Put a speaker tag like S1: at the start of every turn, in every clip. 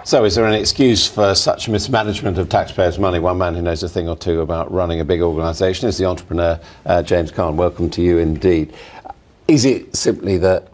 S1: So is there any excuse for such mismanagement of taxpayers' money? One man who knows a thing or two about running a big organisation is the entrepreneur James Caan. Welcome to you indeed. Is it simply that,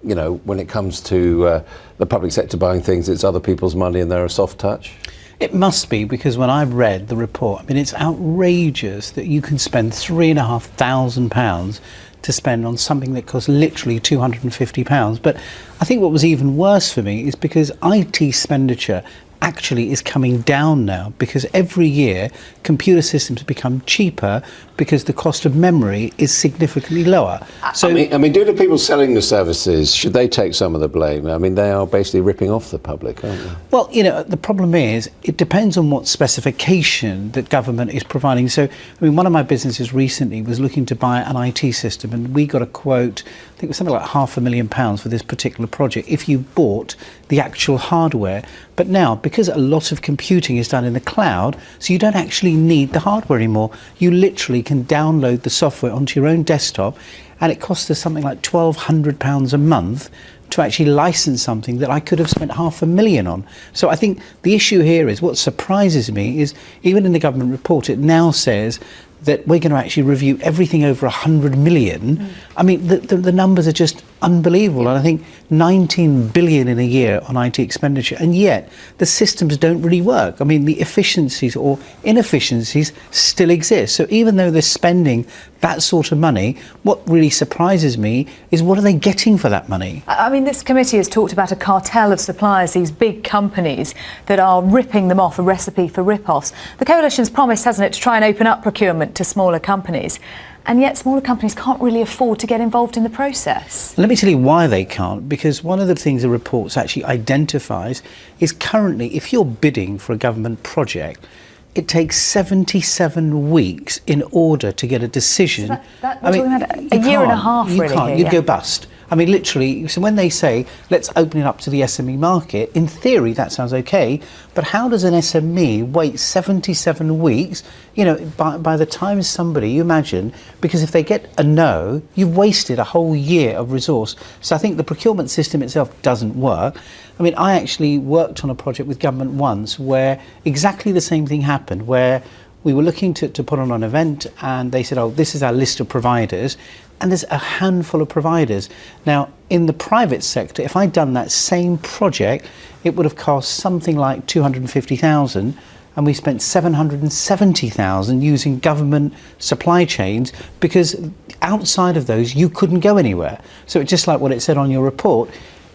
S1: you know, when it comes to the public sector buying things, it's other people's money and they're a soft touch?
S2: It must be, because when I've read the report, I mean, it's outrageous that you can spend £3,500 to spend on something that costs literally £250. But I think what was even worse for me is because IT expenditure actually is coming down now, because every year computer systems become cheaper because the cost of memory is significantly lower.
S1: So I mean, do the people selling the services, should they take some of the blame? I mean, they are basically ripping off the public, aren't they?
S2: Well, you know, the problem is it depends on what specification that government is providing. So, I mean, one of my businesses recently was looking to buy an IT system, and we got a quote, I think it was something like £500,000 for this particular project if you bought the actual hardware. But now, because a lot of computing is done in the cloud, so you don't actually need the hardware anymore. You literally can download the software onto your own desktop, and it costs us something like £1,200 a month to actually license something that I could have spent £500,000 on. So I think the issue here is, what surprises me is, even in the government report, it now says that we're going to actually review everything over 100 million. I mean, the numbers are just unbelievable. And I think 19 billion in a year on IT expenditure, and yet the systems don't really work. I mean, the efficiencies or inefficiencies still exist. So even though they're spending that sort of money, what really surprises me is, what are they getting for that money?
S3: I mean, this committee has talked about a cartel of suppliers, these big companies that are ripping them off, a recipe for rip-offs. The Coalition's promised, hasn't it, to try and open up procurement to smaller companies, and yet smaller companies can't really afford to get involved in the process.
S2: Let me tell you why they can't, because one of the things the report actually identifies is, currently, if you're bidding for a government project, it takes 77 weeks in order to get a decision.
S3: So we're talking about a year and a half, really.
S2: You can't. You'd go bust. I mean, literally, so when they say, let's open it up to the SME market, in theory, that sounds okay, but how does an SME wait 77 weeks, you know, by the time somebody, you imagine, because if they get a no, you've wasted a whole year of resource. So I think the procurement system itself doesn't work. I mean, I actually worked on a project with government once where exactly the same thing happened, where we were looking to put on an event, and they said, oh, this is our list of providers, and there's a handful of providers. Now, in the private sector, if I'd done that same project, it would have cost something like 250,000, and we spent 770,000 using government supply chains, because outside of those, you couldn't go anywhere. So it's just like what it said on your report.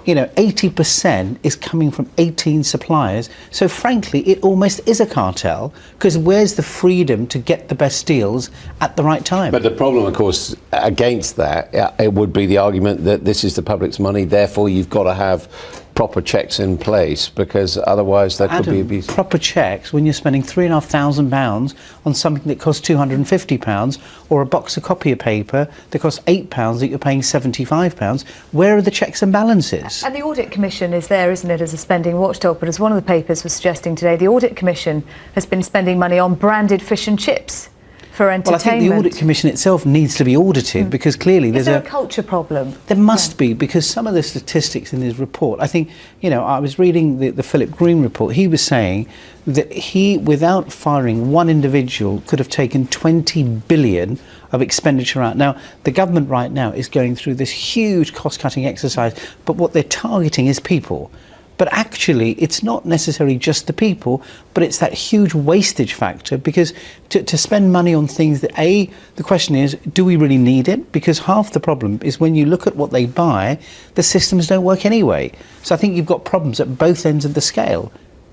S2: You know, 80% is coming from 18 suppliers. So frankly, it almost is a cartel, because where's the freedom to get the best deals at the right time?
S1: But the problem, of course, against that, it would be the argument that this is the public's money, therefore you've got to have proper checks in place, because otherwise there could be abuse.
S2: Proper checks when you're spending £3,500 on something that costs £250, or a box of copier paper that costs £8 that you're paying £75. Where are the checks and balances?
S3: And the Audit Commission is there, isn't it, as a spending watchdog? But as one of the papers was suggesting today, the Audit Commission has been spending money on branded fish and chips for entertainment.
S2: Well, I think the Audit Commission itself needs to be audited, because clearly there's
S3: Is there a culture problem?
S2: There must be, because some of the statistics in his report, I think, you know, I was reading the Philip Green report. He was saying that he, without firing one individual, could have taken 20 billion of expenditure out. Now, the government right now is going through this huge cost-cutting exercise, but what they're targeting is people. But actually, it's not necessarily just the people, but it's that huge wastage factor, because to spend money on things that, the question is, do we really need it? Because half the problem is, when you look at what they buy, the systems don't work anyway. So I think you've got problems at both ends of the scale.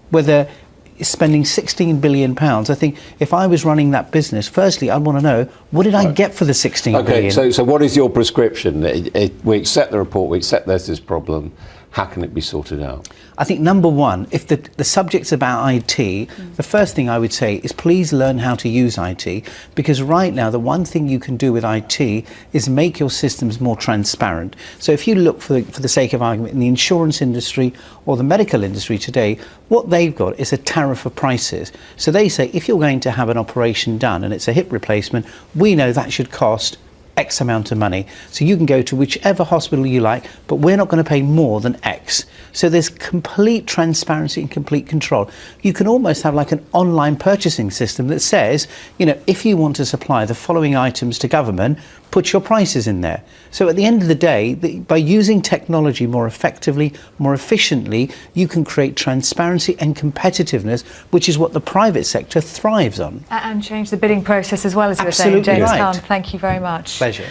S2: Whether spending £16 billion, I think if I was running that business, firstly, I'd want to know, what did I get for the 16 billion?
S1: Okay, so what is your prescription? We accept the report, we accept there's this problem. How can it be sorted out?
S2: I think, number one, if the subject's about IT, the first thing I would say is, please learn how to use IT, because right now the one thing you can do with IT is make your systems more transparent. So if you look, for the sake of argument, in the insurance industry or the medical industry today, what they've got is a tariff of prices. So they say, if you're going to have an operation done and it's a hip replacement, we know that should cost X amount of money. So you can go to whichever hospital you like, but we're not going to pay more than X. So there's complete transparency and complete control. You can almost have like an online purchasing system that says, you know, if you want to supply the following items to government, put your prices in there. So at the end of the day, by using technology more effectively, more efficiently, you can create transparency and competitiveness, which is what the private sector thrives on.
S3: And change the bidding process as well, as you were
S2: Absolutely
S3: saying, James
S2: right.
S3: Caan. Thank you very much.
S2: Pleasure.